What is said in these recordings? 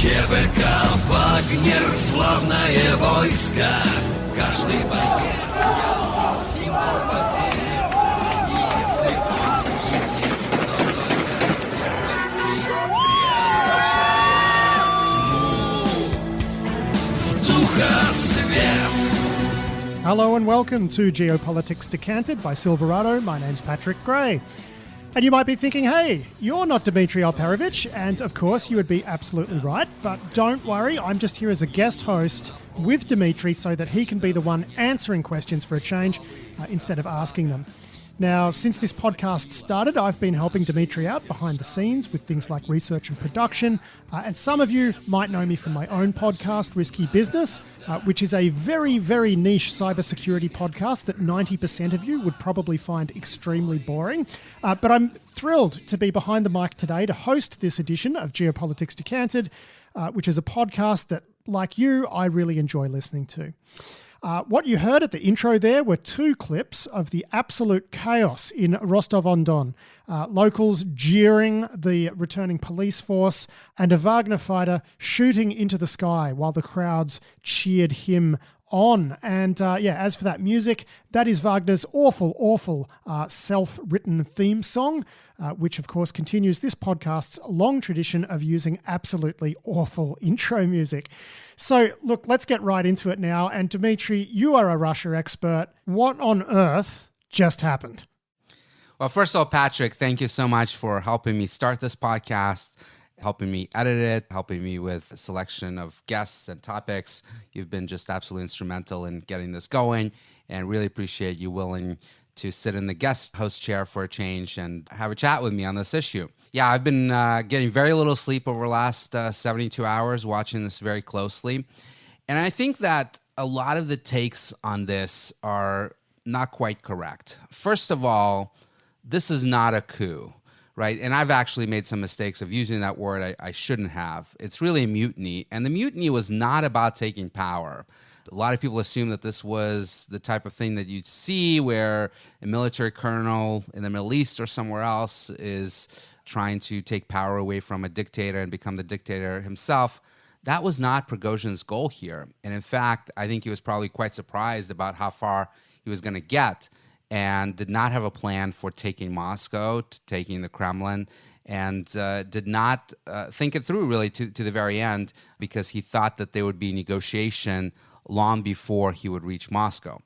ЧВК «Вагнер» славное войско. Каждый боец символ побед. И если он гибнет, то только геройский преображает тьму в духа свет. Hello and welcome to Geopolitics Decanted by Silverado. My name's Patrick Gray. And you might be thinking, hey, you're not Dmitri Alperovitch, and of course you would be absolutely right, but don't worry, I'm just here as a guest host with Dmitri so that he can be the one answering questions for a change instead of asking them. Now, since this podcast started, I've been helping Dmitri out behind the scenes with things like research and production, and some of you might know me from my own podcast, Risky Business, which is a very, very niche cybersecurity podcast that 90% of you would probably find extremely boring. But I'm thrilled to be behind the mic today to host this edition of Geopolitics Decanted, which is a podcast that, like you, I really enjoy listening to. What you heard at the intro there were two clips of the absolute chaos in Rostov-on-Don. Locals jeering the returning police force and a Wagner fighter shooting into the sky while the crowds cheered him on. And as for that music, that is Wagner's awful self-written theme song, which of course continues this podcast's long tradition of using absolutely awful intro music. So look, let's get right into it now. And Dmitri, you are a Russia expert. What on earth just happened? Well, first of all, Patrick, thank you so much for helping me start this podcast, helping me edit it, helping me with a selection of guests and topics. You've been just absolutely instrumental in getting this going, and really appreciate you willing to sit in the guest host chair for a change and have a chat with me on this issue. Yeah, I've been getting very little sleep over the last 72 hours, watching this very closely. And I think that a lot of the takes on this are not quite correct. First of all, this is not a coup, right? And I've actually made some mistakes of using that word I shouldn't have. It's really a mutiny. And the mutiny was not about taking power. A lot of people assume that this was the type of thing that you'd see where a military colonel in the Middle East or somewhere else is trying to take power away from a dictator and become the dictator himself. That was not Prigozhin's goal here. And in fact, I think he was probably quite surprised about how far he was going to get, and did not have a plan for taking Moscow, to taking the Kremlin, and did not think it through really to the very end, because he thought that there would be negotiation long before he would reach Moscow.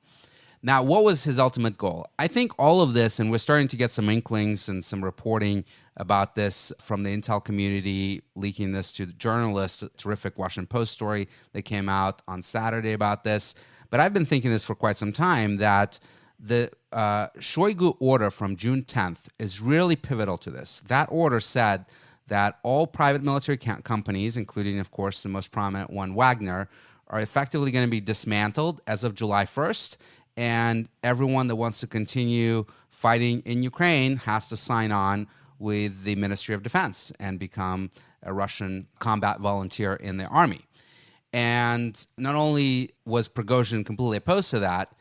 Now, what was his ultimate goal? I think all of this, and we're starting to get some inklings and some reporting about this from the intel community, leaking this to the journalists, a terrific Washington Post story that came out on Saturday about this. But I've been thinking this for quite some time, that the Shoigu order from June 10th is really pivotal to this. That order said that all private military companies, including, of course, the most prominent one, Wagner, are effectively going to be dismantled as of July 1st, and everyone that wants to continue fighting in Ukraine has to sign on with the Ministry of Defense and become a Russian combat volunteer in the army. And not only was Prigozhin completely opposed to that,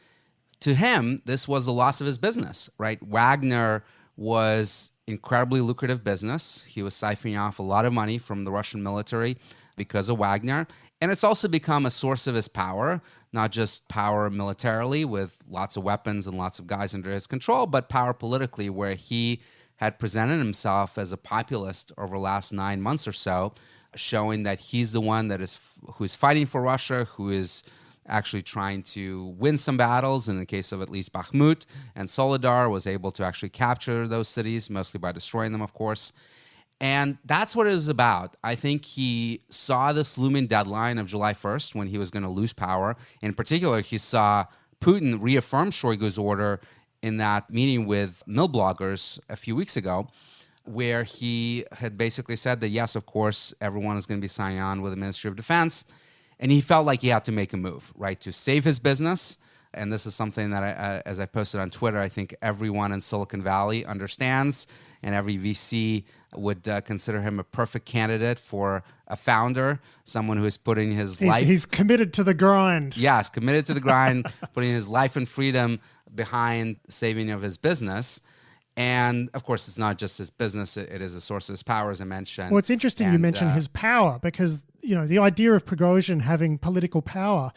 to him, this was the loss of his business, right? Wagner was incredibly lucrative business. He was siphoning off a lot of money from the Russian military because of Wagner. And it's also become a source of his power, not just power militarily with lots of weapons and lots of guys under his control, but power politically, where he had presented himself as a populist over the last 9 months or so, showing that he's the one who's fighting for Russia, who is actually trying to win some battles. In the case of at least Bakhmut and Soledar, was able to actually capture those cities, mostly by destroying them, of course. And that's what it was about. I think he saw this looming deadline of July 1st when he was going to lose power. In particular, he saw Putin reaffirm Shoigu's order in that meeting with mill bloggers a few weeks ago, where he had basically said that, yes, of course, everyone is going to be signing on with the Ministry of Defense. And he felt like he had to make a move, right, to save his business. And this is something that, as I posted on Twitter, I think everyone in Silicon Valley understands, and every VC would consider him a perfect candidate for a founder, someone who is putting his life... He's committed to the grind. Yes, committed to the grind, putting his life and freedom behind saving of his business. And of course, it's not just his business, it is a source of his power, as I mentioned. Well, it's interesting you mention his power, because the idea of Prigozhin having political power,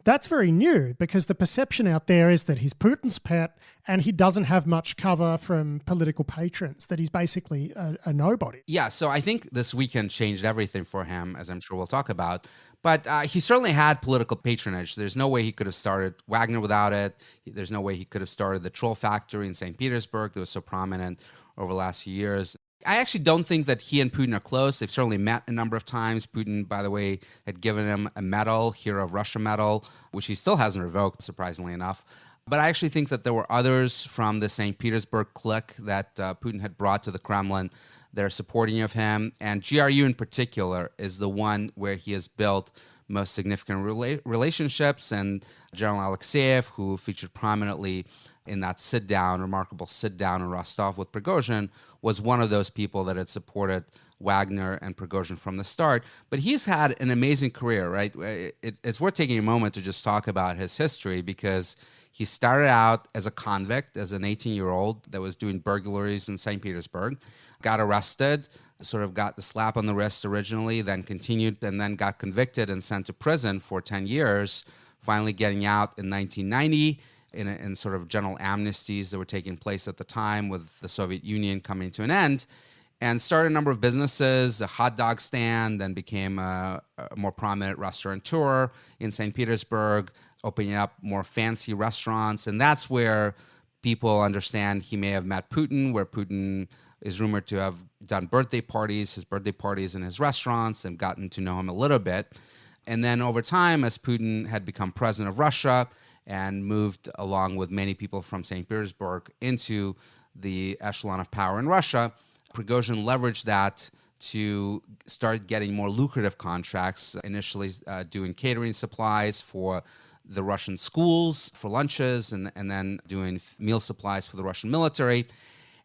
that's very new because the perception out there is that he's Putin's pet and he doesn't have much cover from political patrons, that he's basically a nobody. Yeah, so I think this weekend changed everything for him, as I'm sure we'll talk about. But he certainly had political patronage. There's no way he could have started Wagner without it. There's no way he could have started the Troll Factory in St. Petersburg that was so prominent over the last few years. I actually don't think that he and Putin are close. They've certainly met a number of times. Putin, by the way, had given him a medal, Hero of Russia medal, which he still hasn't revoked, surprisingly enough. But I actually think that there were others from the St. Petersburg clique that Putin had brought to the Kremlin that are supporting of him. And GRU in particular is the one where he has built most significant relationships. And General Alexeyev, who featured prominently in that remarkable sit-down in Rostov with Prigozhin, was one of those people that had supported Wagner and Prigozhin from the start. But he's had an amazing career, right? It's worth taking a moment to just talk about his history because he started out as a convict, as an 18-year-old that was doing burglaries in St. Petersburg, got arrested, sort of got the slap on the wrist originally, then continued, and then got convicted and sent to prison for 10 years, finally getting out in 1990 in sort of general amnesties that were taking place at the time with the Soviet Union coming to an end, and started a number of businesses, a hot dog stand, then became a more prominent restaurateur in St. Petersburg, opening up more fancy restaurants. And that's where people understand he may have met Putin, where Putin is rumored to have done his birthday parties in his restaurants and gotten to know him a little bit. And then over time, as Putin had become president of Russia and moved along with many people from St. Petersburg into the echelon of power in Russia, Prigozhin leveraged that to start getting more lucrative contracts, initially doing catering supplies for the Russian schools for lunches and then doing meal supplies for the Russian military.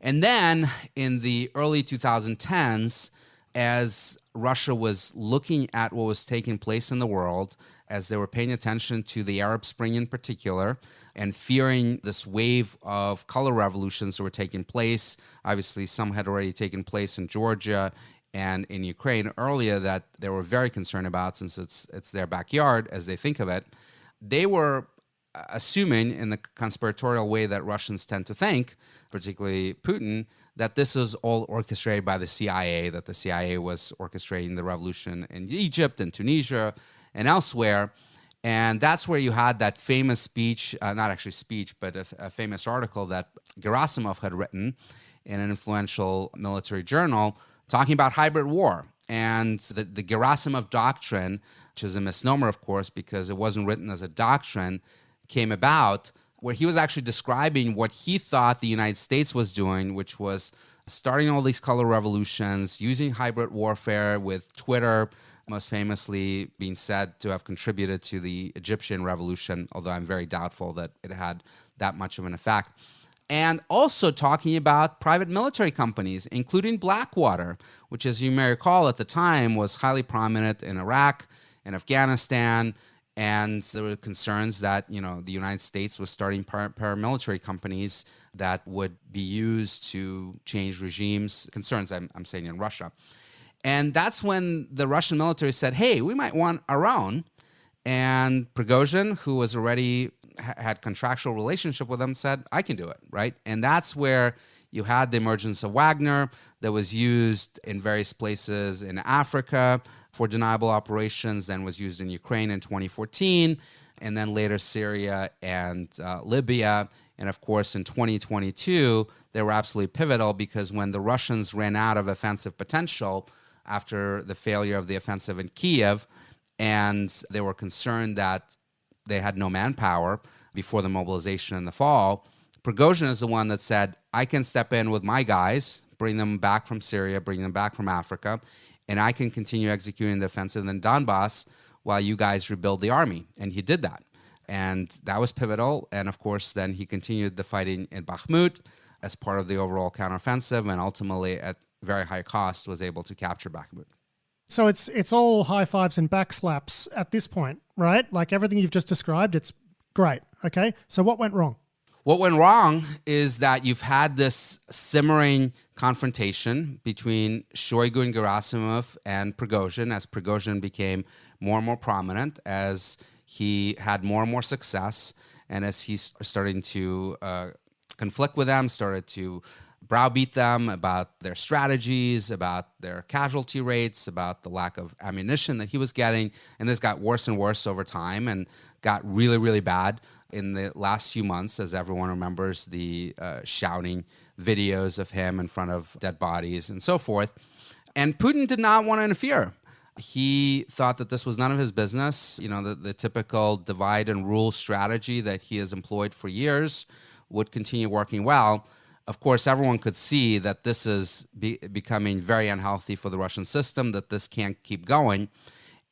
And then in the early 2010s, as Russia was looking at what was taking place in the world, as they were paying attention to the Arab Spring in particular, and fearing this wave of color revolutions that were taking place. Obviously, some had already taken place in Georgia and in Ukraine earlier that they were very concerned about since it's their backyard, as they think of it. They were assuming, in the conspiratorial way that Russians tend to think, particularly Putin, that this was all orchestrated by the CIA, that the CIA was orchestrating the revolution in Egypt and Tunisia and elsewhere. And that's where you had that famous speech, not actually speech, but a famous article that Gerasimov had written in an influential military journal talking about hybrid war. And the Gerasimov doctrine, which is a misnomer, of course, because it wasn't written as a doctrine, came about where he was actually describing what he thought the United States was doing, which was starting all these color revolutions, using hybrid warfare with Twitter, most famously being said to have contributed to the Egyptian revolution, although I'm very doubtful that it had that much of an effect. And also talking about private military companies, including Blackwater, which, as you may recall, at the time was highly prominent in Iraq and Afghanistan. And there were concerns that, the United States was starting paramilitary companies that would be used to change regimes, concerns I'm saying in Russia. And that's when the Russian military said, hey, we might want our own. And Prigozhin, who was already had contractual relationship with them, said, I can do it, right? And that's where you had the emergence of Wagner that was used in various places in Africa for deniable operations, then was used in Ukraine in 2014, and then later Syria and Libya. And of course, in 2022, they were absolutely pivotal because when the Russians ran out of offensive potential after the failure of the offensive in Kiev, and they were concerned that they had no manpower before the mobilization in the fall, Prigozhin is the one that said, I can step in with my guys, bring them back from Syria, bring them back from Africa, and I can continue executing the offensive in Donbass while you guys rebuild the army. And he did that. And that was pivotal. And of course, then he continued the fighting in Bakhmut as part of the overall counteroffensive, and ultimately at very high cost was able to capture Bakhmut. So it's all high fives and backslaps at this point, right? Like everything you've just described, it's great. Okay. So what went wrong? What went wrong is that you've had this simmering confrontation between Shoigu and Gerasimov and Prigozhin as Prigozhin became more and more prominent, as he had more and more success, and as he's starting to conflict with them, started to browbeat them about their strategies, about their casualty rates, about the lack of ammunition that he was getting. And this got worse and worse over time and got really, really bad in the last few months, as everyone remembers the shouting videos of him in front of dead bodies and so forth. And Putin did not want to interfere. He thought that this was none of his business. You know, the typical divide and rule strategy that he has employed for years would continue working well. Of course, everyone could see that this is becoming very unhealthy for the Russian system, that this can't keep going.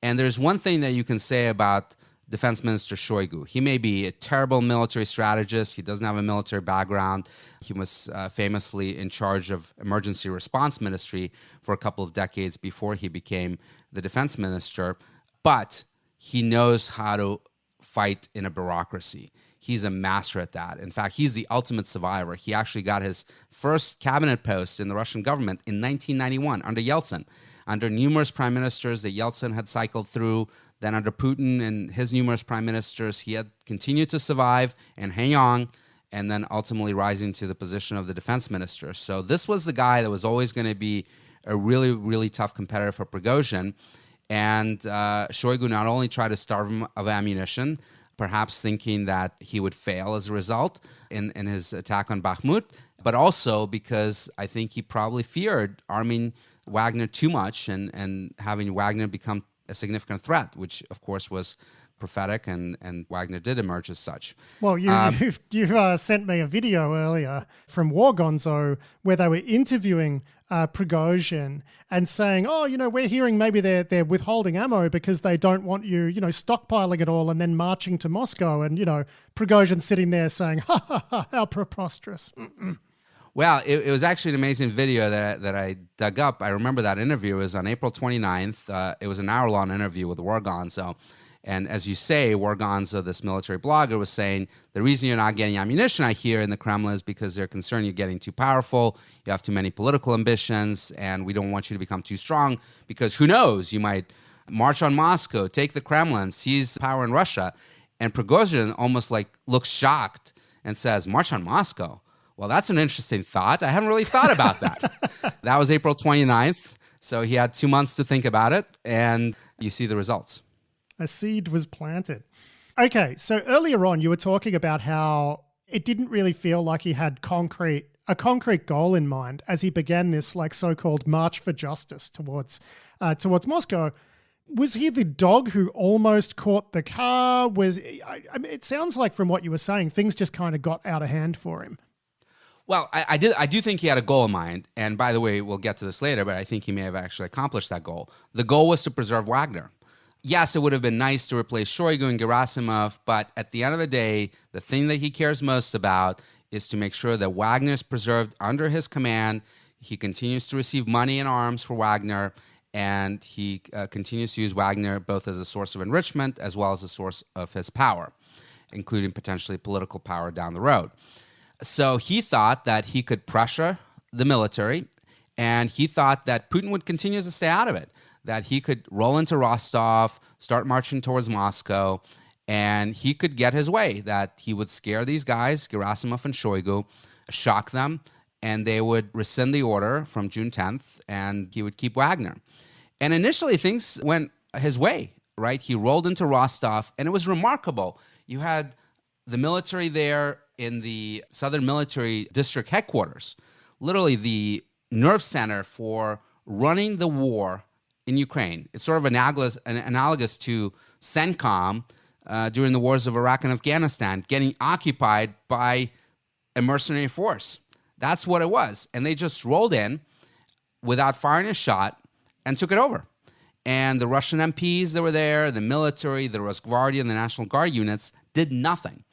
And there's one thing that you can say about Defense Minister Shoigu. He may be a terrible military strategist. He doesn't have a military background. He was famously in charge of emergency response ministry for a couple of decades before he became the defense minister. But he knows how to fight in a bureaucracy. He's a master at that. In fact, he's the ultimate survivor. He actually got his first cabinet post in the Russian government in 1991 under Yeltsin, under numerous prime ministers that Yeltsin had cycled through. Then under Putin and his numerous prime ministers, he had continued to survive and hang on, and then ultimately rising to the position of the defense minister. So this was the guy that was always going to be a really, really tough competitor for Prigozhin. And Shoigu not only tried to starve him of ammunition, perhaps thinking that he would fail as a result in his attack on Bakhmut, but also because I think he probably feared arming Wagner too much and having Wagner become a significant threat, which of course was prophetic, and Wagner did emerge as such. Well, you sent me a video earlier from War Gonzo where they were interviewing Prigozhin and saying, oh, you know, we're hearing maybe they're withholding ammo because they don't want you, you know, stockpiling it all and then marching to Moscow. And, you know, Prigozhin sitting there saying, ha, ha, ha, how preposterous. Mm-mm. Well, it was actually an amazing video that I dug up. I remember that interview. It was on April 29th. It was an hour-long interview with War Gonzo. And as you say, War Gonzo, this military blogger, was saying, the reason you're not getting ammunition, I hear, in the Kremlin is because they're concerned you're getting too powerful, you have too many political ambitions, and we don't want you to become too strong because who knows, you might march on Moscow, take the Kremlin, seize power in Russia. And Prigozhin almost like looks shocked and says, march on Moscow? Well, that's an interesting thought. I haven't really thought about that. That was April 29th, so he had 2 months to think about it, and you see the results. A seed was planted. Okay, so earlier on you were talking about how it didn't really feel like he had a concrete goal in mind as he began this like so-called march for justice towards Moscow. Was he the dog who almost caught the car? I mean, it sounds like from what you were saying, things just kind of got out of hand for him. Well, I do think he had a goal in mind. And by the way, we'll get to this later, but I think he may have actually accomplished that goal. The goal was to preserve Wagner. Yes, it would have been nice to replace Shoigu and Gerasimov, but at the end of the day, the thing that he cares most about is to make sure that Wagner is preserved under his command. He continues to receive money and arms for Wagner, and he continues to use Wagner both as a source of enrichment as well as a source of his power, including potentially political power down the road. So he thought that he could pressure the military, and he thought that Putin would continue to stay out of it, that he could roll into Rostov, start marching towards Moscow, and he could get his way, that he would scare these guys, Gerasimov and Shoigu, shock them, and they would rescind the order from June 10th, and he would keep Wagner. And initially, things went his way, right? He rolled into Rostov, and it was remarkable. You had the military there in the Southern Military District headquarters, literally the nerve center for running the war in Ukraine. It's sort of analogous to CENTCOM during the wars of Iraq and Afghanistan, getting occupied by a mercenary force. That's what it was. And they just rolled in without firing a shot and took it over. And the Russian MPs that were there, the military, the Rosgvardia, and the National Guard units did nothing.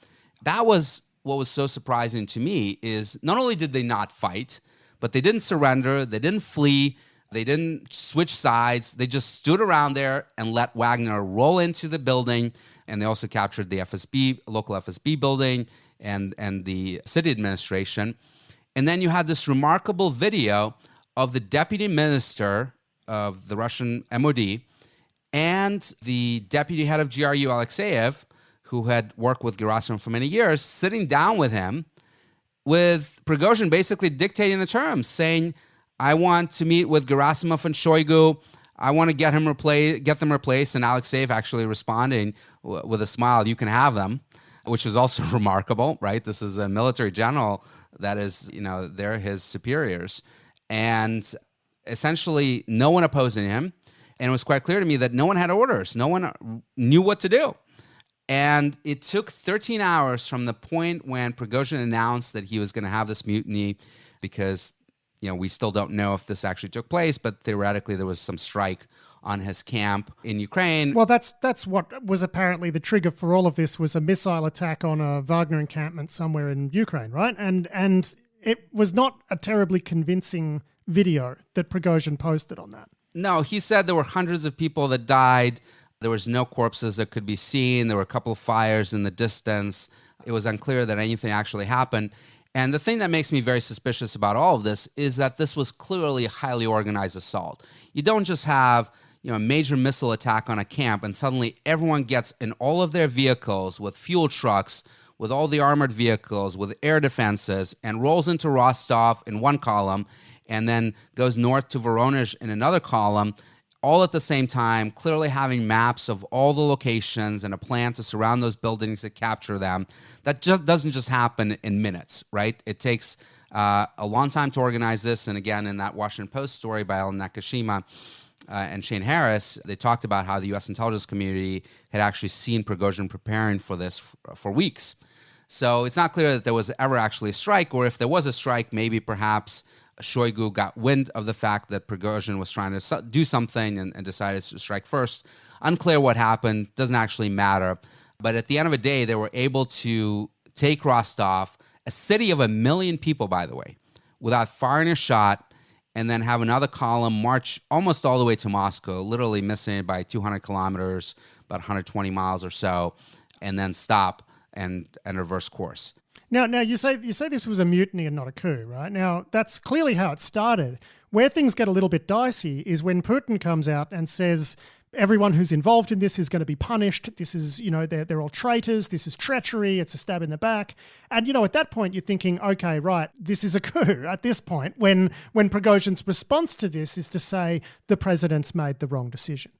That was what was so surprising to me, is not only did they not fight, but they didn't surrender, they didn't flee, they didn't switch sides. They just stood around there and let Wagner roll into the building. And they also captured the FSB, local FSB building, and the city administration. And then you had this remarkable video of the deputy minister of the Russian MOD and the deputy head of GRU, Alexeyev, who had worked with Gerasimov for many years, sitting down with him, with Prigozhin basically dictating the terms, saying, I want to meet with Gerasimov and Shoigu. I want to get them replaced. And Alexeyev actually responding with a smile, you can have them, which was also remarkable, right? This is a military general that is, they're his superiors. And essentially no one opposing him. And it was quite clear to me that no one had orders. No one knew what to do. And it took 13 hours from the point when Prigozhin announced that he was going to have this mutiny, because we still don't know if this actually took place, but theoretically there was some strike on his camp in Ukraine. Well, that's what was apparently the trigger for all of this, was a missile attack on a Wagner encampment somewhere in Ukraine, right? And it was not a terribly convincing video that Prigozhin posted on that. No, he said there were hundreds of people that died. There was no corpses that could be seen. There were a couple of fires in the distance. It was unclear that anything actually happened. And the thing that makes me very suspicious about all of this is that this was clearly a highly organized assault. You don't just have a major missile attack on a camp and suddenly everyone gets in all of their vehicles with fuel trucks, with all the armored vehicles, with air defenses, and rolls into Rostov in one column and then goes north to Voronezh in another column, all at the same time, clearly having maps of all the locations and a plan to surround those buildings to capture them. That just doesn't just happen in minutes, right? It takes a long time to organize this. And again, in that Washington Post story by Ellen Nakashima and Shane Harris, they talked about how the U.S. intelligence community had actually seen Prigozhin preparing for this for weeks. So it's not clear that there was ever actually a strike, or if there was a strike, maybe perhaps Shoigu got wind of the fact that Prigozhin was trying to do something and decided to strike first. Unclear what happened, doesn't actually matter. But at the end of the day, they were able to take Rostov, a city of 1 million people, by the way, without firing a shot, and then have another column march almost all the way to Moscow, literally missing it by 200 kilometers, about 120 miles or so, and then stop and reverse course. Now you say this was a mutiny and not a coup, right? Now, that's clearly how it started. Where things get a little bit dicey is when Putin comes out and says everyone who's involved in this is going to be punished. This is, they're all traitors. This is treachery. It's a stab in the back. And, at that point you're thinking, okay, right, this is a coup at this point, when Prigozhin's response to this is to say the president's made the wrong decision.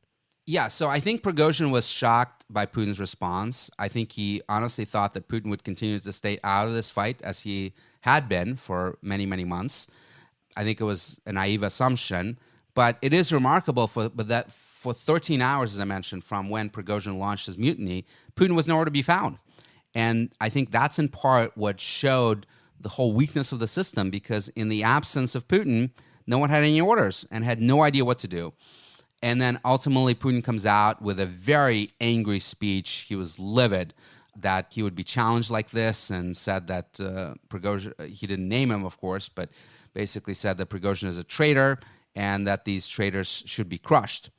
Yeah, so I think Prigozhin was shocked by Putin's response. I think he honestly thought that Putin would continue to stay out of this fight as he had been for many, many months. I think it was a naive assumption, but it is remarkable that for 13 hours, as I mentioned, from when Prigozhin launched his mutiny, Putin was nowhere to be found. And I think that's in part what showed the whole weakness of the system, because in the absence of Putin, no one had any orders and had no idea what to do. And then ultimately Putin comes out with a very angry speech. He was livid that he would be challenged like this, and said that Prigozhin, he didn't name him, of course, but basically said that Prigozhin is a traitor and that these traitors should be crushed.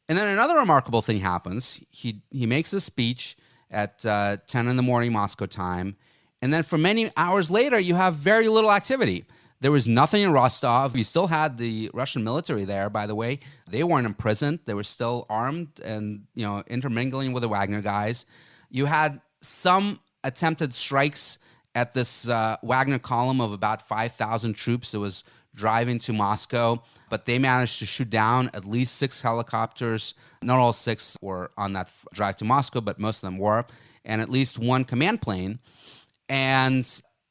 And then another remarkable thing happens. He makes a speech at 10 in the morning Moscow time, and then for many hours later, you have very little activity. There was nothing in Rostov. You still had the Russian military there, by the way. They weren't imprisoned. They were still armed and, intermingling with the Wagner guys. You had some attempted strikes at this Wagner column of about 5,000 troops that was driving to Moscow, but they managed to shoot down at least 6 helicopters. Not all 6 were on that drive to Moscow, but most of them were, and at least 1 command plane. And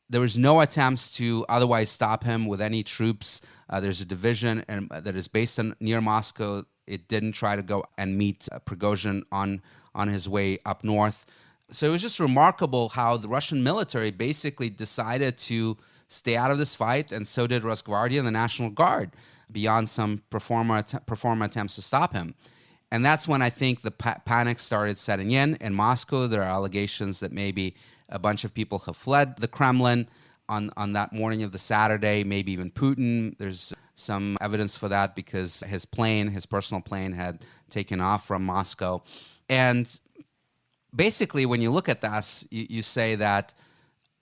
there was no attempts to otherwise stop him with any troops. There's a division that is based near Moscow. It didn't try to go and meet Prigozhin on his way up north. So it was just remarkable how the Russian military basically decided to stay out of this fight, and so did Rosgvardia and the National Guard, beyond some pro forma attempts to stop him. And that's when I think the panic started setting in Moscow. There are allegations that maybe a bunch of people have fled the Kremlin on that morning of the Saturday, maybe even Putin. There's some evidence for that because his personal plane, had taken off from Moscow. And basically, when you look at this, you say that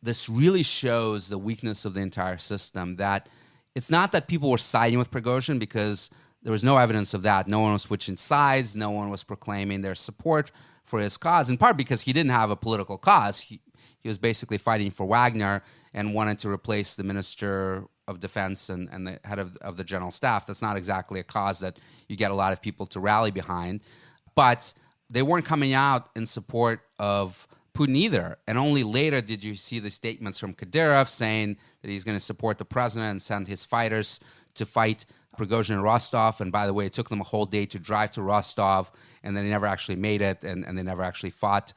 this really shows the weakness of the entire system, that it's not that people were siding with Prigozhin, because there was no evidence of that. No one was switching sides. No one was proclaiming their support for his cause, in part because he didn't have a political cause. He was basically fighting for Wagner and wanted to replace the Minister of Defense and the head of the General Staff. That's not exactly a cause that you get a lot of people to rally behind. But they weren't coming out in support of Putin either. And only later did you see the statements from Kadyrov saying that he's going to support the president and send his fighters to fight Prigozhin in Rostov. And by the way, it took them a whole day to drive to Rostov, and then they never actually made it, and they never actually fought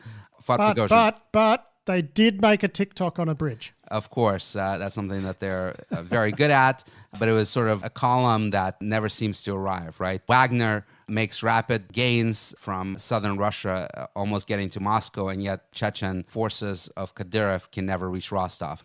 Prigozhin. But they did make a TikTok on a bridge. Of course, that's something that they're very good at, but it was sort of a column that never seems to arrive, right? Wagner makes rapid gains from southern Russia, almost getting to Moscow, and yet Chechen forces of Kadyrov can never reach Rostov.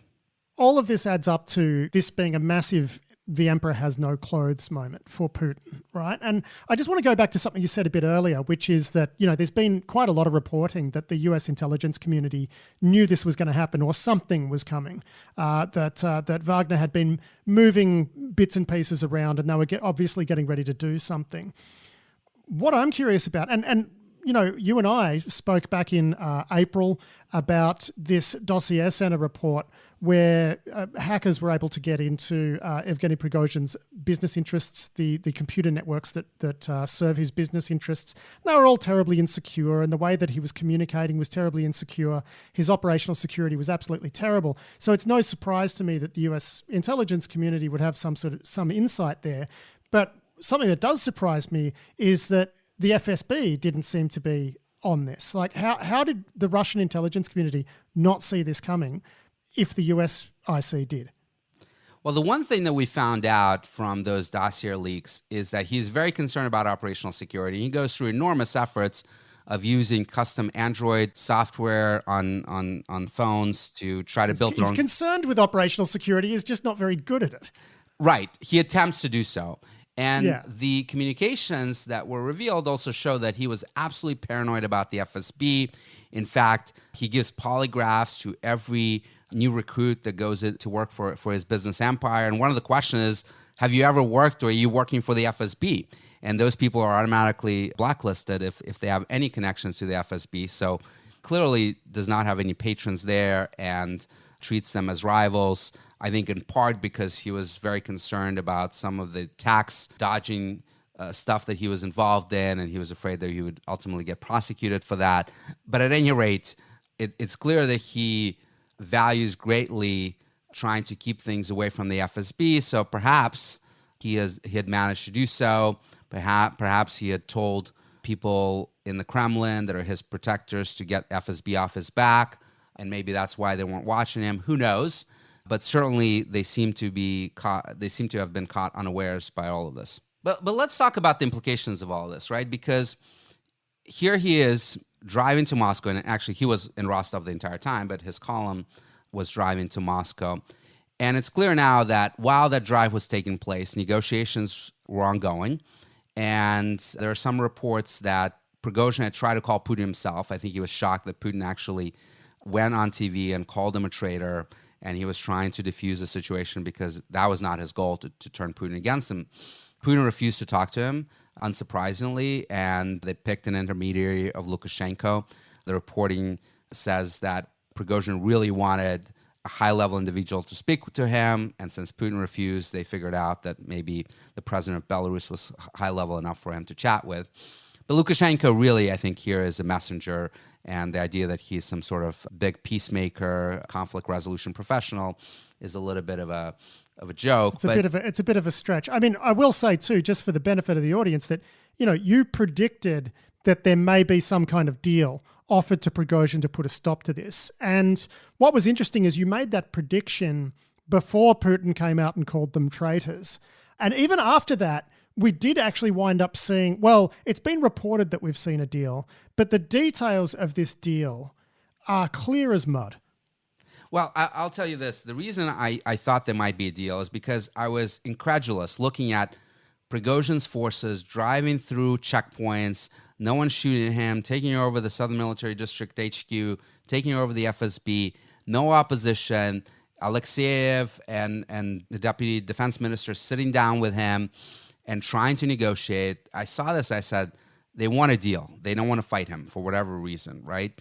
All of this adds up to this being a massive the emperor has no clothes moment for Putin, right? And I just want to go back to something you said a bit earlier, which is that, there's been quite a lot of reporting that the US intelligence community knew this was going to happen, or something was coming, that Wagner had been moving bits and pieces around, and they were obviously getting ready to do something. What I'm curious about, and you and I spoke back in April about this Dossier Center report where hackers were able to get into Evgeny Prigozhin's business interests, the computer networks that serve his business interests. They were all terribly insecure, and the way that he was communicating was terribly insecure. His operational security was absolutely terrible. So it's no surprise to me that the US intelligence community would have some insight there. But something that does surprise me is that the FSB didn't seem to be on this. Like, how did the Russian intelligence community not see this coming if the US IC did? Well, the one thing that we found out from those dossier leaks is that he's very concerned about operational security. He goes through enormous efforts of using custom Android software on phones to try to build their own. He's concerned with operational security. He's just not very good at it. Right. He attempts to do so. And the communications that were revealed also show that he was absolutely paranoid about the FSB. In fact, he gives polygraphs to every new recruit that goes to work for his business empire. And one of the questions is, have you ever worked, or are you working for the FSB? And those people are automatically blacklisted if they have any connections to the FSB. So clearly does not have any patrons there and treats them as rivals. I think in part because he was very concerned about some of the tax dodging stuff that he was involved in, and he was afraid that he would ultimately get prosecuted for that. But at any rate, it's clear that he values greatly trying to keep things away from the FSB. So perhaps he had managed to do so. Perhaps he had told people in the Kremlin that are his protectors to get FSB off his back, and maybe that's why they weren't watching him. Who knows? But certainly they seem to be caught. They seem to have been caught unawares by all of this. But let's talk about the implications of all of this, right? Because here he is driving to Moscow, and actually he was in Rostov the entire time, but his column was driving to Moscow. And it's clear now that while that drive was taking place, negotiations were ongoing, and there are some reports that Prigozhin had tried to call Putin himself. I think he was shocked that Putin actually went on TV and called him a traitor, and he was trying to defuse the situation because that was not his goal, to turn Putin against him. Putin refused to talk to him, unsurprisingly, and they picked an intermediary of Lukashenko. The reporting says that Prigozhin really wanted a high-level individual to speak to him, and since Putin refused, they figured out that maybe the president of Belarus was high-level enough for him to chat with. But Lukashenko really, I think, here is a messenger, and the idea that he's some sort of big peacemaker, conflict resolution professional is a little bit of a joke. It's a bit of a stretch. I mean, I will say too, just for the benefit of the audience, that you predicted that there may be some kind of deal offered to Prigozhin to put a stop to this. And what was interesting is you made that prediction before Putin came out and called them traitors. And even after that, we did actually wind up seeing, well, it's been reported that we've seen a deal, but the details of this deal are clear as mud. Well, I'll tell you this. The reason I thought there might be a deal is because I was incredulous looking at Prigozhin's forces driving through checkpoints, no one shooting at him, taking over the Southern Military District HQ, taking over the FSB. no opposition. Alexeyev and the deputy defense minister sitting down with him and trying to negotiate. I saw this. I said, they want a deal. They don't want to fight him for whatever reason, right?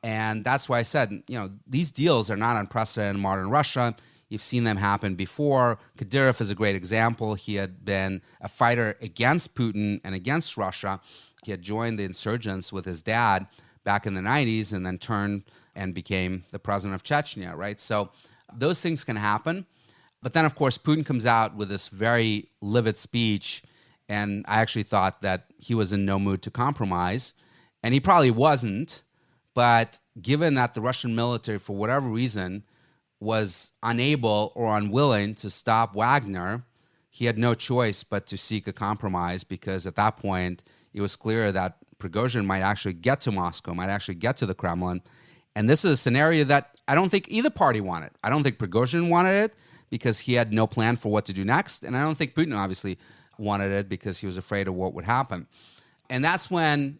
And that's why I said, these deals are not unprecedented in modern Russia. You've seen them happen before. Kadyrov is a great example. He had been a fighter against Putin and against Russia. He had joined the insurgents with his dad back in the 90s and then turned and became the president of Chechnya, right? So those things can happen. But then, of course, Putin comes out with this very livid speech, and I actually thought that he was in no mood to compromise, and he probably wasn't. But given that the Russian military, for whatever reason, was unable or unwilling to stop Wagner, he had no choice but to seek a compromise, because at that point, it was clear that Prigozhin might actually get to Moscow, might actually get to the Kremlin. And this is a scenario that I don't think either party wanted. I don't think Prigozhin wanted it because he had no plan for what to do next. And I don't think Putin obviously wanted it because he was afraid of what would happen. And that's when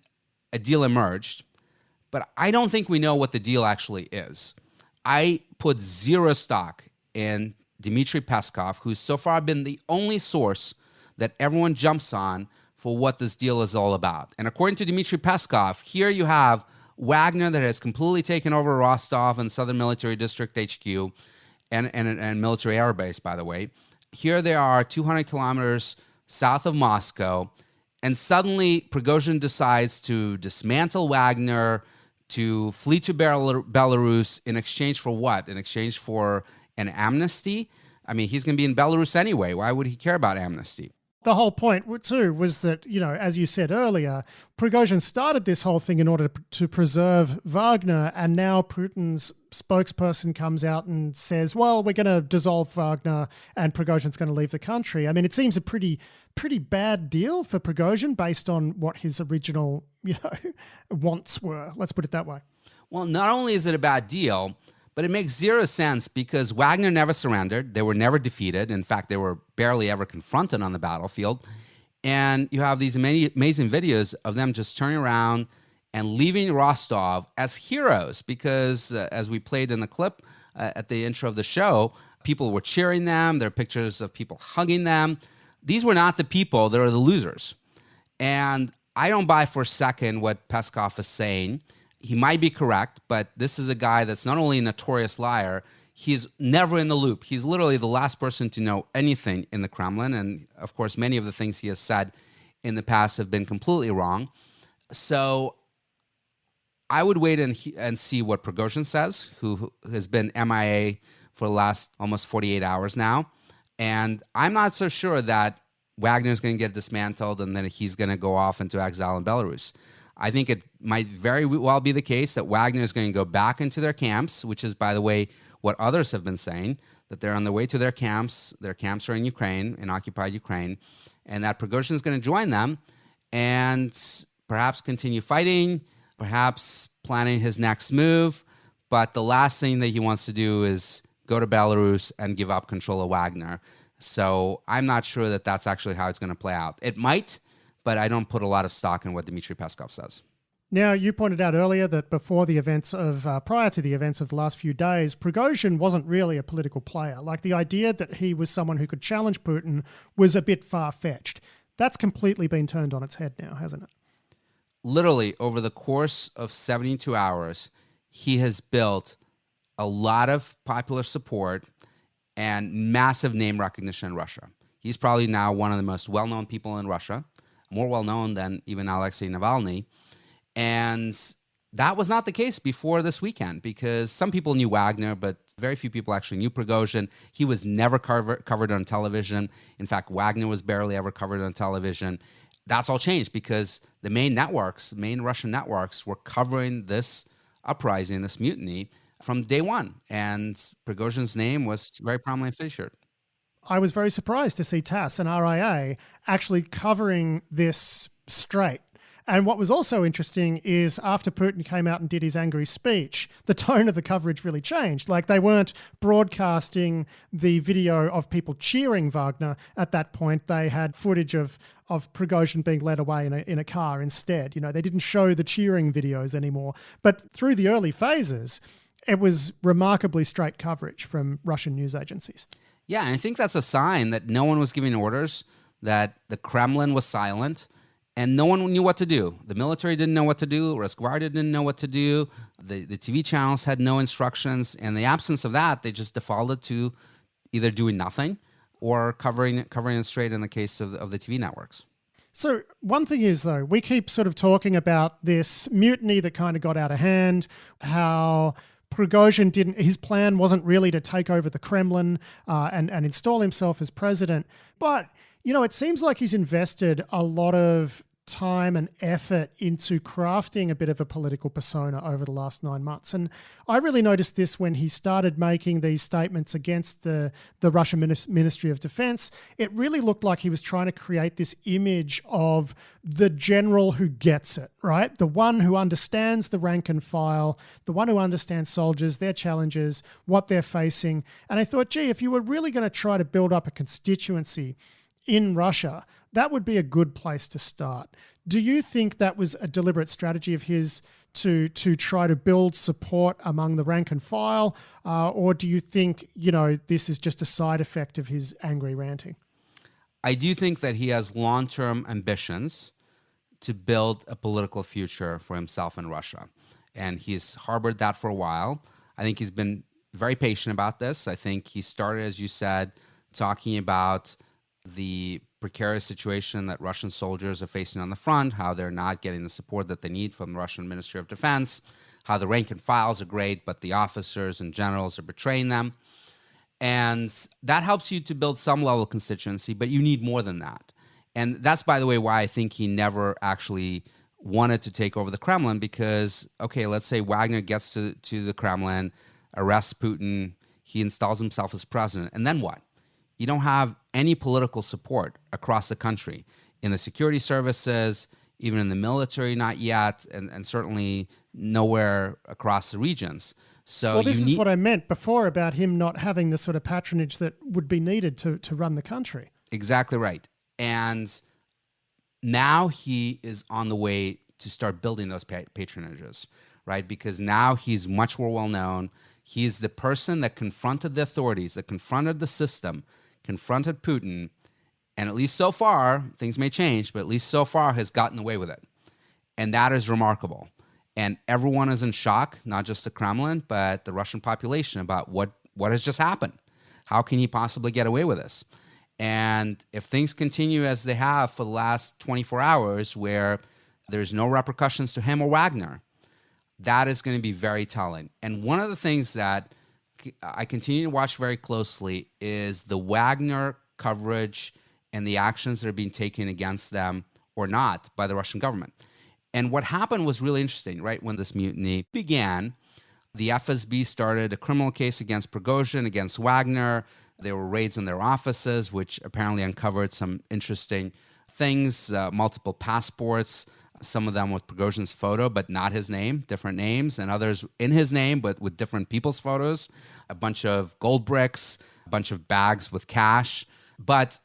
a deal emerged. But I don't think we know what the deal actually is. I put zero stock in Dmitri Peskov, who's so far been the only source that everyone jumps on for what this deal is all about. And according to Dmitri Peskov, here you have Wagner that has completely taken over Rostov and Southern Military District HQ and military air base, by the way. Here they are 200 kilometers south of Moscow, and suddenly Prigozhin decides to dismantle Wagner, to flee to Belarus in exchange for what? In exchange for an amnesty? I mean, he's going to be in Belarus anyway. Why would he care about amnesty? The whole point, too, was that, as you said earlier, Prigozhin started this whole thing in order to preserve Wagner, and now Putin's spokesperson comes out and says, well, we're going to dissolve Wagner and Prigozhin's going to leave the country. I mean, it seems a pretty bad deal for Prigozhin based on what his original, wants were. Let's put it that way. Well, not only is it a bad deal, but it makes zero sense because Wagner never surrendered. They were never defeated. In fact, they were barely ever confronted on the battlefield. And you have these amazing videos of them just turning around and leaving Rostov as heroes because, as we played in the clip at the intro of the show, people were cheering them. There are pictures of people hugging them. These were not the people. They were the losers. And I don't buy for a second what Peskov is saying. He might be correct, but this is a guy that's not only a notorious liar, he's never in the loop. He's literally the last person to know anything in the Kremlin. And of course, many of the things he has said in the past have been completely wrong. So I would wait and see what Prigozhin says, who has been MIA for the last almost 48 hours now. And I'm not so sure that Wagner is going to get dismantled and then he's going to go off into exile in Belarus. I think it might very well be the case that Wagner is going to go back into their camps, which is, by the way, what others have been saying, that they're on their way to their camps. Their camps are in Ukraine, in occupied Ukraine, and that Prigozhin is going to join them and perhaps continue fighting, perhaps planning his next move. But the last thing that he wants to do is go to Belarus and give up control of Wagner. So I'm not sure that that's actually how it's going to play out. It might, but I don't put a lot of stock in what Dmitri Peskov says. Now, you pointed out earlier that prior to the events of the last few days, Prigozhin wasn't really a political player. Like, the idea that he was someone who could challenge Putin was a bit far-fetched. That's completely been turned on its head now, hasn't it? Literally, over the course of 72 hours, he has built a lot of popular support and massive name recognition in Russia. He's probably now one of the most well-known people in Russia, more well-known than even Alexei Navalny. And that was not the case before this weekend because some people knew Wagner, but very few people actually knew Prigozhin. He was never covered on television. In fact, Wagner was barely ever covered on television. That's all changed because the main Russian networks were covering this uprising, this mutiny from day one. And Prigozhin's name was very prominently featured. I was very surprised to see TASS and RIA actually covering this straight. And what was also interesting is after Putin came out and did his angry speech, the tone of the coverage really changed. Like, they weren't broadcasting the video of people cheering Wagner at that point. They had footage of Prigozhin being led away in a car instead. They didn't show the cheering videos anymore. But through the early phases, it was remarkably straight coverage from Russian news agencies. Yeah, and I think that's a sign that no one was giving orders, that the Kremlin was silent, and no one knew what to do. The military didn't know what to do. Rosguardia didn't know what to do. The TV channels had no instructions. And in the absence of that, they just defaulted to either doing nothing or covering it straight in the case of the TV networks. So one thing is, though, we keep sort of talking about this mutiny that kind of got out of hand, how Prigozhin his plan wasn't really to take over the Kremlin and install himself as president. But, it seems like he's invested a lot of time and effort into crafting a bit of a political persona over the last 9 months. And I really noticed this when he started making these statements against the Russian Ministry of Defense. It really looked like he was trying to create this image of the general who gets it, right? The one who understands the rank and file, the one who understands soldiers, their challenges, what they're facing. And I thought, gee, if you were really going to try to build up a constituency in Russia, that would be a good place to start. Do you think that was a deliberate strategy of his to try to build support among the rank and file? Or do you think, this is just a side effect of his angry ranting? I do think that he has long-term ambitions to build a political future for himself in Russia. And he's harbored that for a while. I think he's been very patient about this. I think he started, as you said, talking about the precarious situation that Russian soldiers are facing on the front, how they're not getting the support that they need from the Russian Ministry of Defense, how the rank and files are great, but the officers and generals are betraying them. And that helps you to build some level of constituency, but you need more than that. And that's, by the way, why I think he never actually wanted to take over the Kremlin, because, okay, let's say Wagner gets to the Kremlin, arrests Putin, he installs himself as president, and then what? You don't have any political support across the country, in the security services, even in the military, not yet, and certainly nowhere across the regions. So this is what I meant before about him not having the sort of patronage that would be needed to run the country. Exactly right. And now he is on the way to start building those patronages, right? Because now he's much more well-known. He's the person that confronted the authorities, that confronted the system, confronted Putin, and at least so far, things may change, but at least so far has gotten away with it. And that is remarkable. And everyone is in shock, not just the Kremlin, but the Russian population about what has just happened. How can he possibly get away with this? And if things continue as they have for the last 24 hours, where there's no repercussions to him or Wagner, that is going to be very telling. And one of the things that I continue to watch very closely is the Wagner coverage and the actions that are being taken against them or not by the Russian government. And what happened was really interesting, right? When this mutiny began, the FSB started a criminal case against Prigozhin, against Wagner. There were raids on their offices, which apparently uncovered some interesting things, multiple passports, some of them with Prigozhin's photo, but not his name, different names, and others in his name, but with different people's photos, a bunch of gold bricks, a bunch of bags with cash. But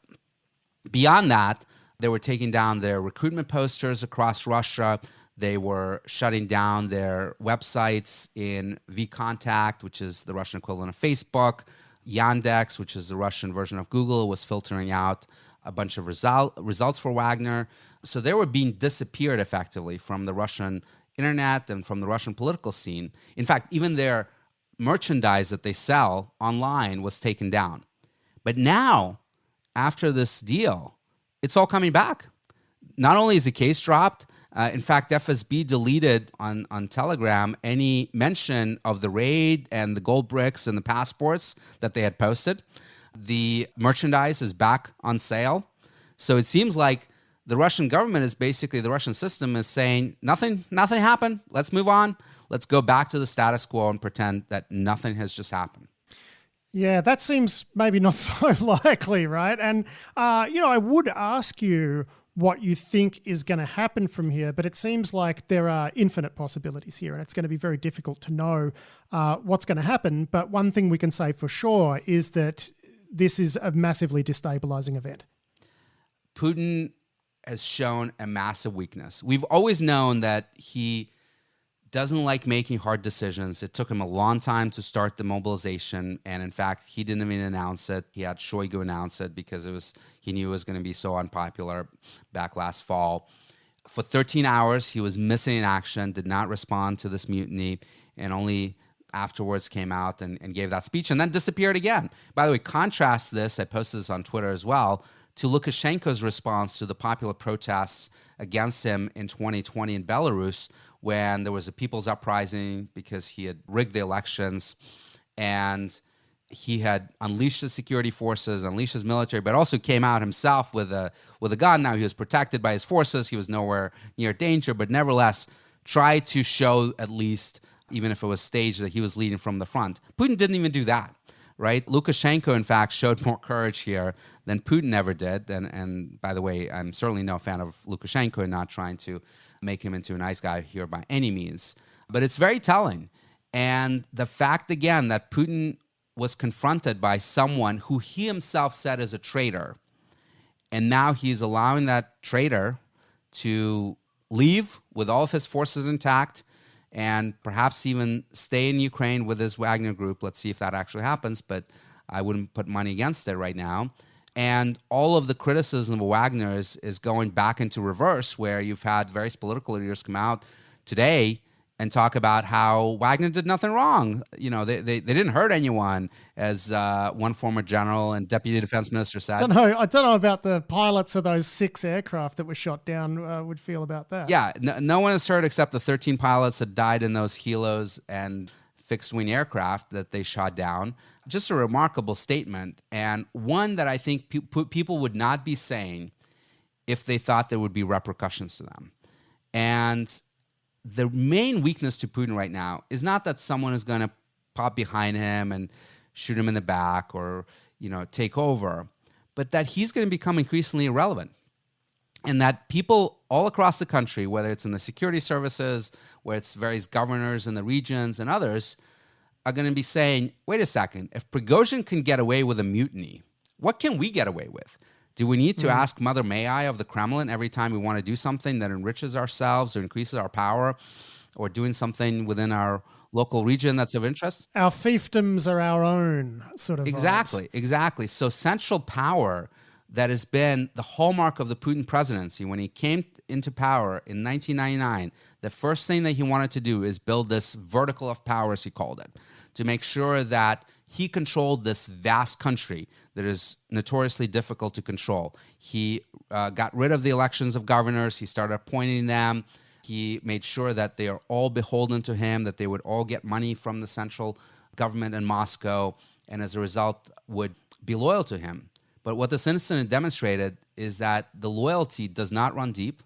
beyond that, they were taking down their recruitment posters across Russia. They were shutting down their websites in VKontakte, which is the Russian equivalent of Facebook. Yandex, which is the Russian version of Google, was filtering out a bunch of results for Wagner. So they were being disappeared effectively from the Russian internet and from the Russian political scene. In fact, even their merchandise that they sell online was taken down. But now, after this deal, it's all coming back. Not only is the case dropped, in fact, FSB deleted on Telegram any mention of the raid and the gold bricks and the passports that they had posted. The merchandise is back on sale. So it seems like the Russian government is basically, the Russian system is saying, nothing happened. Let's move on. Let's go back to the status quo and pretend that nothing has just happened. Yeah, that seems maybe not so likely, right? And, I would ask you what you think is going to happen from here, but it seems like there are infinite possibilities here, and it's going to be very difficult to know what's going to happen. But one thing we can say for sure is that this is a massively destabilizing event. Putin has shown a massive weakness. We've always known that he doesn't like making hard decisions. It took him a long time to start the mobilization. And in fact, he didn't even announce it. He had Shoigu announce it because he knew it was going to be so unpopular back last fall. For 13 hours, he was missing in action, did not respond to this mutiny, and only afterwards came out and gave that speech and then disappeared again. By the way, contrast this, I posted this on Twitter as well, to Lukashenko's response to the popular protests against him in 2020 in Belarus, when there was a people's uprising because he had rigged the elections and he had unleashed the security forces, unleashed his military, but also came out himself with a gun. Now he was protected by his forces. He was nowhere near danger, but nevertheless tried to show, at least, even if it was staged, that he was leading from the front. Putin didn't even do that, right? Lukashenko, in fact, showed more courage here than Putin ever did. And by the way, I'm certainly no fan of Lukashenko and not trying to make him into a nice guy here by any means. But it's very telling. And the fact, again, that Putin was confronted by someone who he himself said is a traitor, and now he's allowing that traitor to leave with all of his forces intact and perhaps even stay in Ukraine with his Wagner group. Let's see if that actually happens, but I wouldn't put money against it right now. And all of the criticism of Wagner is going back into reverse, where you've had various political leaders come out today and talk about how Wagner did nothing wrong. You know, they didn't hurt anyone, as one former general and deputy defense minister said. I don't know about the pilots of those 6 aircraft that were shot down would feel about that. Yeah, no one is hurt except the 13 pilots that died in those helos and fixed-wing aircraft that they shot down. Just a remarkable statement, and one that I think people would not be saying if they thought there would be repercussions to them. And the main weakness to Putin right now is not that someone is going to pop behind him and shoot him in the back or, take over, but that he's going to become increasingly irrelevant. And that people all across the country, whether it's in the security services, where it's various governors in the regions and others, are going to be saying, wait a second, if Prigozhin can get away with a mutiny, what can we get away with? Do we need to ask Mother May I of the Kremlin every time we want to do something that enriches ourselves or increases our power, or doing something within our local region that's of interest? Our fiefdoms are our own, sort of. Exactly. So central power that has been the hallmark of the Putin presidency. When he came into power in 1999, the first thing that he wanted to do is build this vertical of power, as he called it, to make sure that he controlled this vast country that is notoriously difficult to control. He got rid of the elections of governors. He started appointing them. He made sure that they are all beholden to him, that they would all get money from the central government in Moscow, and as a result would be loyal to him. But what this incident demonstrated is that the loyalty does not run deep.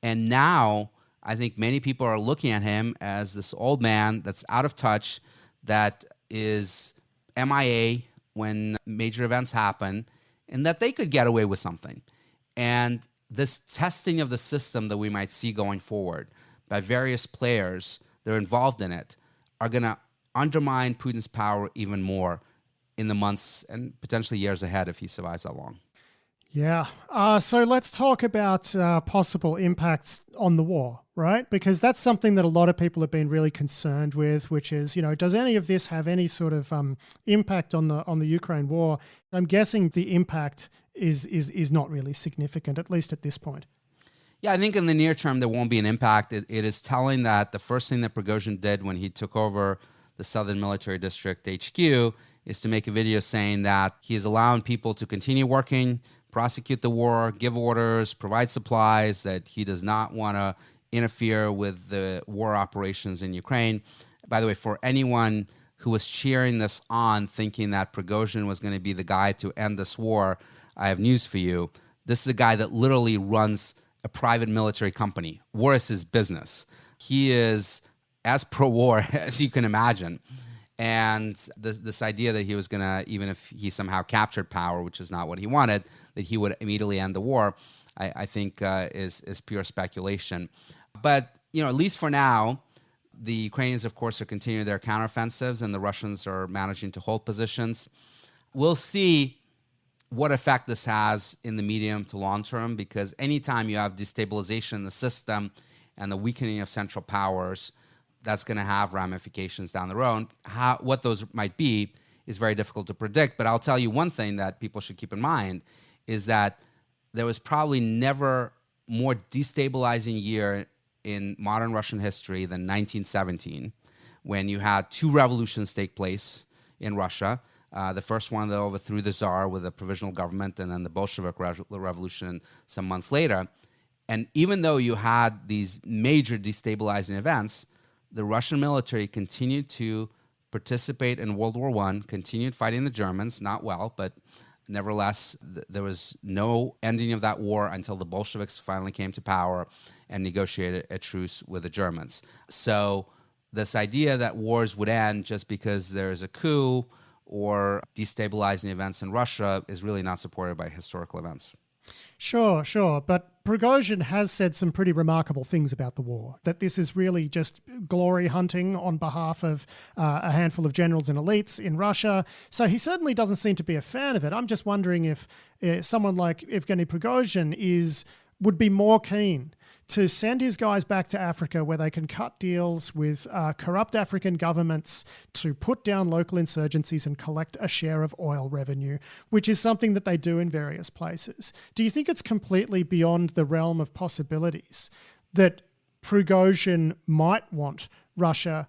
And now I think many people are looking at him as this old man that's out of touch, that is MIA when major events happen, and that they could get away with something. And this testing of the system that we might see going forward by various players that are involved in it are going to undermine Putin's power even more in the months and potentially years ahead if he survives that long. Yeah. So let's talk about possible impacts on the war, right? Because that's something that a lot of people have been really concerned with, which is, does any of this have any sort of impact on the Ukraine war? I'm guessing the impact is not really significant, at least at this point. Yeah, I think in the near term there won't be an impact. It is telling that the first thing that Prigozhin did when he took over the Southern Military District HQ is to make a video saying that he's allowing people to continue working, prosecute the war, give orders, provide supplies, that he does not want to interfere with the war operations in Ukraine. By the way, for anyone who was cheering this on, thinking that Prigozhin was going to be the guy to end this war, I have news for you. This is a guy that literally runs a private military company. War is his business. He is as pro-war as you can imagine. And this idea that he was going to, even if he somehow captured power, which is not what he wanted, that he would immediately end the war, I think is pure speculation. But, at least for now, the Ukrainians, of course, are continuing their counteroffensives, and the Russians are managing to hold positions. We'll see what effect this has in the medium to long term, because anytime you have destabilization in the system and the weakening of central powers, that's going to have ramifications down the road. What those might be is very difficult to predict. But I'll tell you one thing that people should keep in mind is that there was probably never more destabilizing year in modern Russian history than 1917, when you had two revolutions take place in Russia. The first one that overthrew the Tsar with a provisional government, and then the Bolshevik Revolution some months later. And even though you had these major destabilizing events, the Russian military continued to participate in World War I, continued fighting the Germans, not well, but nevertheless, there was no ending of that war until the Bolsheviks finally came to power and negotiated a truce with the Germans. So this idea that wars would end just because there's a coup or destabilizing events in Russia is really not supported by historical events. Sure. But Prigozhin has said some pretty remarkable things about the war, that this is really just glory hunting on behalf of a handful of generals and elites in Russia. So he certainly doesn't seem to be a fan of it. I'm just wondering if someone like Evgeny Prigozhin would be more keen to send his guys back to Africa, where they can cut deals with corrupt African governments to put down local insurgencies and collect a share of oil revenue, which is something that they do in various places. Do you think it's completely beyond the realm of possibilities that Prigozhin might want Russia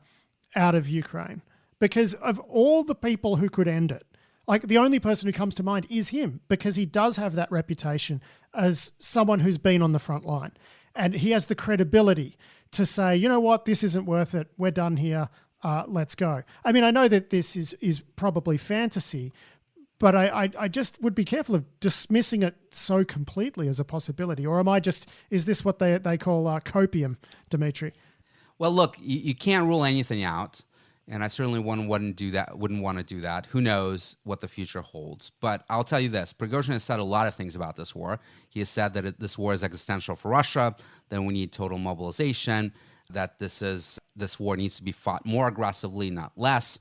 out of Ukraine? Because of all the people who could end it, like, the only person who comes to mind is him, because he does have that reputation as someone who's been on the front line. And he has the credibility to say, you know what, this isn't worth it. We're done here. Let's go. I mean, I know that this is probably fantasy, but I just would be careful of dismissing it so completely as a possibility. Or is this what they call copium, Dmitri? Well, look, you can't rule anything out. And I certainly wouldn't want to do that. Who knows what the future holds? But I'll tell you this. Prigozhin has said a lot of things about this war. He has said that this war is existential for Russia, that we need total mobilization, that this war needs to be fought more aggressively, not less.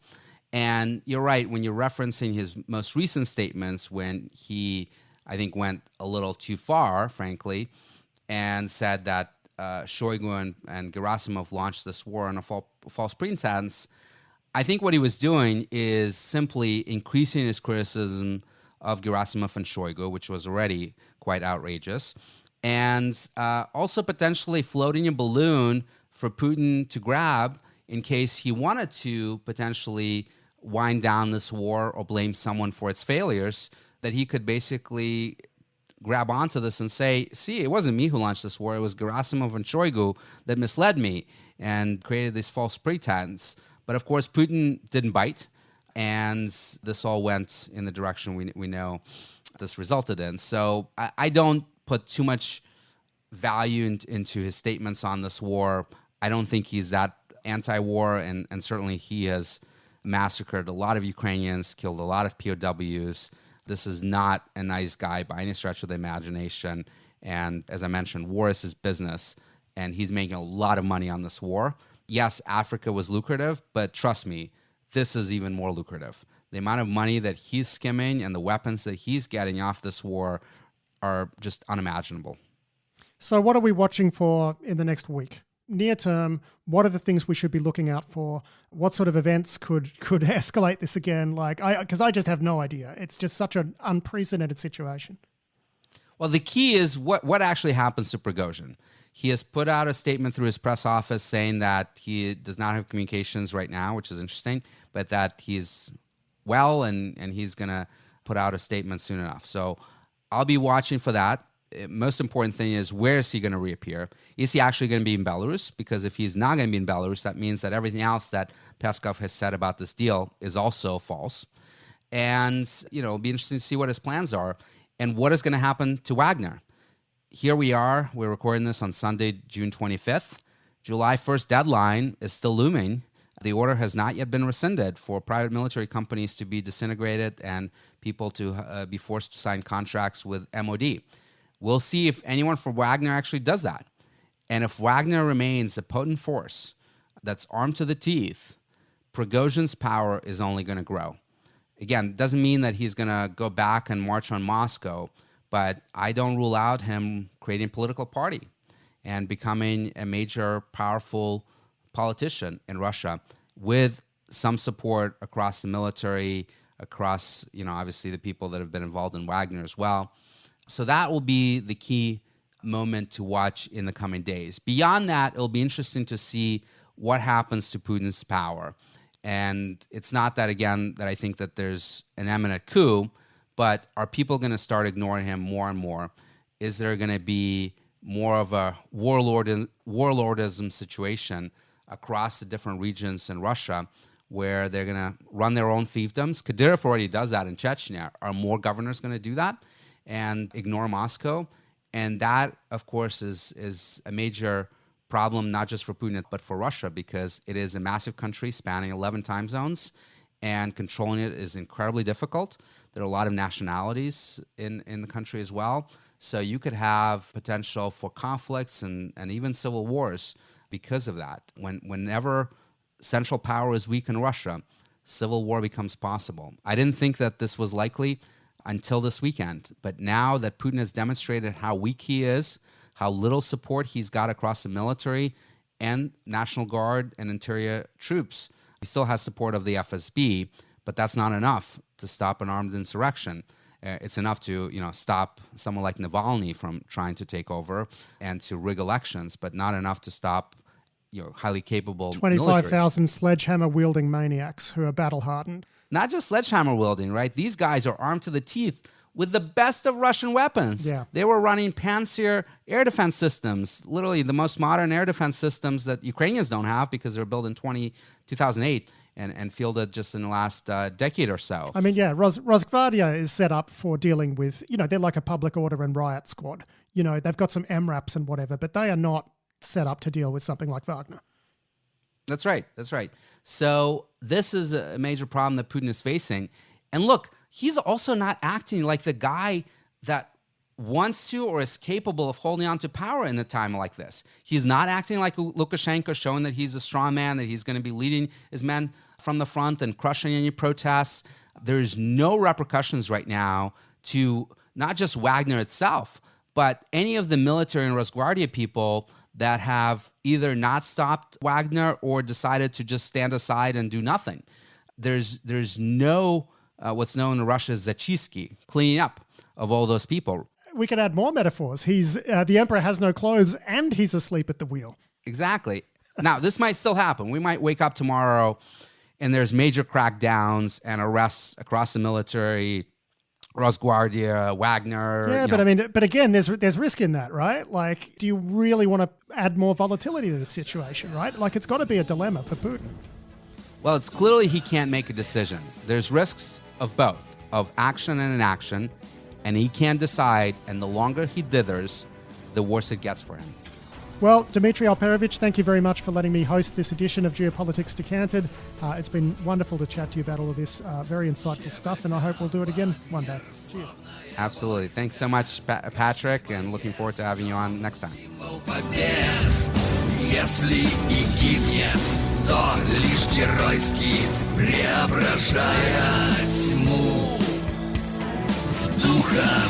And you're right, when you're referencing his most recent statements, when he, I think, went a little too far, frankly, and said that Shoigu and Gerasimov launched this war on a false pretense, I think what he was doing is simply increasing his criticism of Gerasimov and Shoigu, which was already quite outrageous, and also potentially floating a balloon for Putin to grab in case he wanted to potentially wind down this war or blame someone for its failures, that he could basically grab onto this and say, see, it wasn't me who launched this war, it was Gerasimov and Shoigu that misled me and created this false pretense. But of course, Putin didn't bite, and this all went in the direction we know this resulted in. So I don't put too much value into his statements on this war. I don't think he's that anti-war, and certainly he has massacred a lot of Ukrainians, killed a lot of POWs. This is not a nice guy by any stretch of the imagination. And as I mentioned, war is his business, and he's making a lot of money on this war. Yes, Africa was lucrative, but trust me, this is even more lucrative. The amount of money that he's skimming and the weapons that he's getting off this war are just unimaginable. So what are we watching for in the next week? Near term, what are the things we should be looking out for? What sort of events could escalate this again? Because I just have no idea. It's just such an unprecedented situation. Well, the key is what actually happens to Prigozhin. He has put out a statement through his press office saying that he does not have communications right now, which is interesting, but that he's well and he's going to put out a statement soon enough. So I'll be watching for that. Most important thing is, where is he going to reappear? Is he actually going to be in Belarus? Because if he's not going to be in Belarus, that means that everything else that Peskov has said about this deal is also false. And, it'll be interesting to see what his plans are and what is going to happen to Wagner. Here we are. We're recording this on Sunday, June 25th. July 1st deadline is still looming. The order has not yet been rescinded for private military companies to be disintegrated and people to be forced to sign contracts with MOD. We'll see if anyone from Wagner actually does that. And if Wagner remains a potent force that's armed to the teeth, Prigozhin's power is only going to grow. Again, doesn't mean that he's going to go back and march on Moscow, but I don't rule out him creating a political party and becoming a major, powerful politician in Russia with some support across the military, across, obviously the people that have been involved in Wagner as well. So that will be the key moment to watch in the coming days. Beyond that, it'll be interesting to see what happens to Putin's power. And it's not that, again, that I think that there's an imminent coup, but are people going to start ignoring him more and more? Is there going to be more of a warlordism situation across the different regions in Russia where they're going to run their own fiefdoms? Kadyrov already does that in Chechnya. Are more governors going to do that and ignore Moscow? And that, of course, is a major problem, not just for Putin, but for Russia, because it is a massive country spanning 11 time zones, and controlling it is incredibly difficult. There are a lot of nationalities in the country as well. So you could have potential for conflicts and even civil wars because of that. Whenever central power is weak in Russia, civil war becomes possible. I didn't think that this was likely until this weekend. But now that Putin has demonstrated how weak he is, how little support he's got across the military and National Guard and interior troops, he still has support of the FSB, but that's not enough to stop an armed insurrection. It's enough to stop someone like Navalny from trying to take over and to rig elections, but not enough to stop highly capable 25,000 sledgehammer-wielding maniacs who are battle-hardened. Not just sledgehammer wielding, right? These guys are armed to the teeth with the best of Russian weapons. Yeah. They were running Pantsir air defense systems, literally the most modern air defense systems that Ukrainians don't have because they were built in 2008 and fielded just in the last decade or so. I mean, yeah, Rosgvardia is set up for dealing with, they're like a public order and riot squad. They've got some MRAPs and whatever, but they are not set up to deal with something like Wagner. That's right. So this is a major problem that Putin is facing. And look, he's also not acting like the guy that wants to or is capable of holding on to power in a time like this. He's not acting like Lukashenko, showing that he's a strong man, that he's going to be leading his men from the front and crushing any protests. There's no repercussions right now to not just Wagner itself, but any of the military and Rosgvardia people that have either not stopped Wagner or decided to just stand aside and do nothing. There's no what's known in Russia as zachistki, cleaning up of all those people. We could add more metaphors. He's the emperor has no clothes and he's asleep at the wheel. Exactly. Now, this might still happen. We might wake up tomorrow and there's major crackdowns and arrests across the military, Rosgvardia, Wagner. Yeah, but again, there's risk in that, right? Like, do you really want to add more volatility to the situation, right? Like, it's got to be a dilemma for Putin. Well, it's clearly he can't make a decision. There's risks of both, of action and inaction, and he can't decide, and the longer he dithers, the worse it gets for him. Well, Dmitri Alperovitch, thank you very much for letting me host this edition of Geopolitics Decanted. It's been wonderful to chat to you about all of this very insightful stuff, and I hope we'll do it again one day. Cheers. Absolutely. Thanks so much, Patrick, and looking forward to having you on next time. Если и гибнет, то лишь геройски, преображая тьму в духа